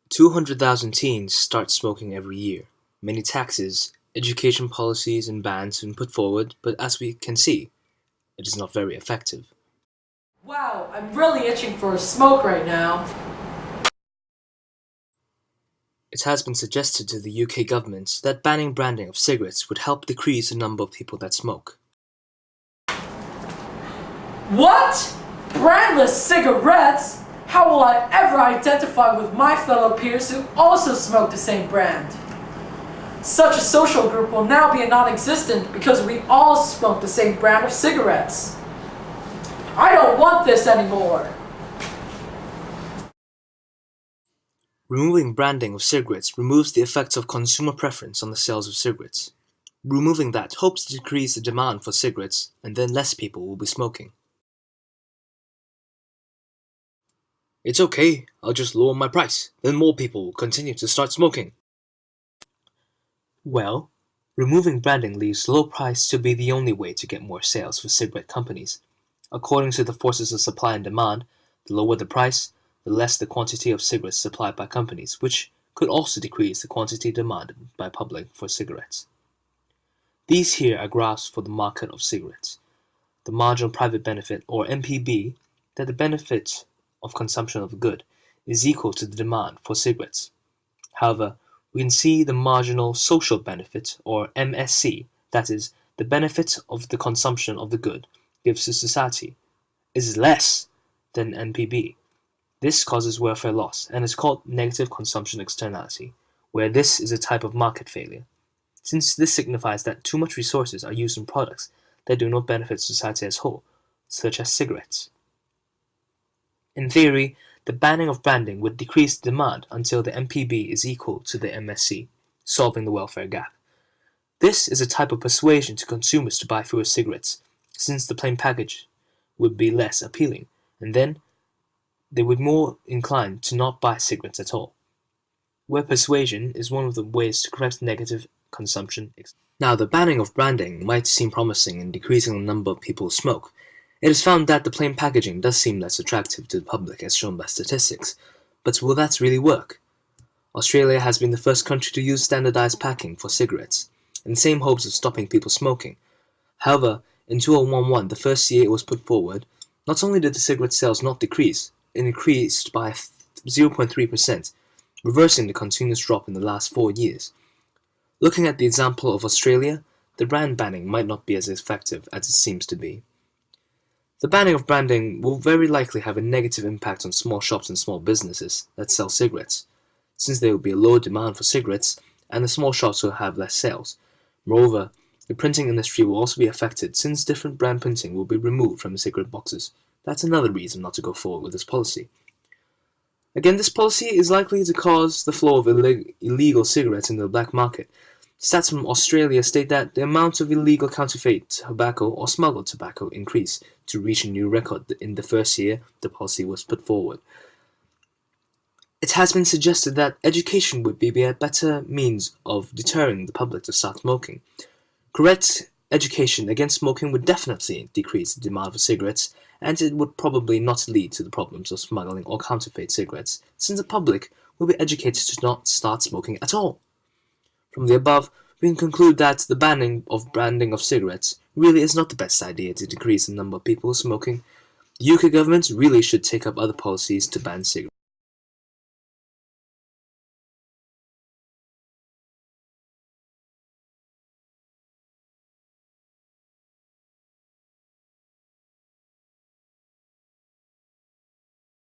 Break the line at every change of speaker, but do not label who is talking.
200,000 teens start smoking every year. Many taxes, education policies and bans have been put forward, but as we can see, it is not very effective.
Wow, I'm really itching for a smoke right now.
It has been suggested to the UK government that banning branding of cigarettes would help decrease the number of people that smoke.
What? Brandless cigarettes? How will I ever identify with my fellow peers who also smoke the same brand? Such a social group will now be non-existent because we all smoke the same brand of cigarettes. I don't want this anymore.
Removing branding of cigarettes removes the effects of consumer preference on the sales of cigarettes. Removing that hopes to decrease the demand for cigarettes, and then less people will be smoking. It's okay, I'll just lower my price, then more people will continue to start smoking. Well, removing branding leaves low price to be the only way to get more sales for cigarette companies. According to the forces of supply and demand, the lower the price, the less the quantity of cigarettes supplied by companies, which could also decrease the quantity demanded by public for cigarettes. These here are graphs for the market of cigarettes. The marginal private benefit, or MPB, that the benefit of consumption of a good is equal to the demand for cigarettes. However, we can see the marginal social benefit, or MSC, that is, the benefit of the consumption of the good gives to society, is less than MPB. This causes welfare loss and is called negative consumption externality, where this is a type of market failure, since this signifies that too much resources are used in products that do not benefit society as a whole, such as cigarettes. In theory, the banning of branding would decrease demand until the MPB is equal to the MSC, solving the welfare gap. This is a type of persuasion to consumers to buy fewer cigarettes, since the plain package would be less appealing, and then they would be more inclined to not buy cigarettes at all. Where persuasion is one of the ways to correct negative consumption. Now, the banning of branding might seem promising in decreasing the number of people who smoke. It is found that the plain packaging does seem less attractive to the public as shown by statistics, but will that really work? Australia has been the first country to use standardized packing for cigarettes, in the same hopes of stopping people smoking. However, in 2011, the first year it was put forward, not only did the cigarette sales not decrease, it increased by 0.3%, reversing the continuous drop in the last 4 years. Looking at the example of Australia, the brand banning might not be as effective as it seems to be. The banning of branding will very likely have a negative impact on small shops and small businesses that sell cigarettes, since there will be a lower demand for cigarettes and the small shops will have less sales. Moreover, the printing industry will also be affected since different brand printing will be removed from the cigarette boxes. That's another reason not to go forward with this policy. Again, this policy is likely to cause the flow of illegal cigarettes in the black market. Stats from Australia state that the amount of illegal counterfeit tobacco or smuggled tobacco increased to reach a new record in the first year the policy was put forward. It has been suggested that education would be a better means of deterring the public to start smoking. Correct education against smoking would definitely decrease the demand for cigarettes, and it would probably not lead to the problems of smuggling or counterfeit cigarettes, since the public will be educated to not start smoking at all. From the above, we can conclude that the banning of branding of cigarettes really is not the best idea to decrease the number of people smoking. The UK government really should take up other policies to ban cigarettes.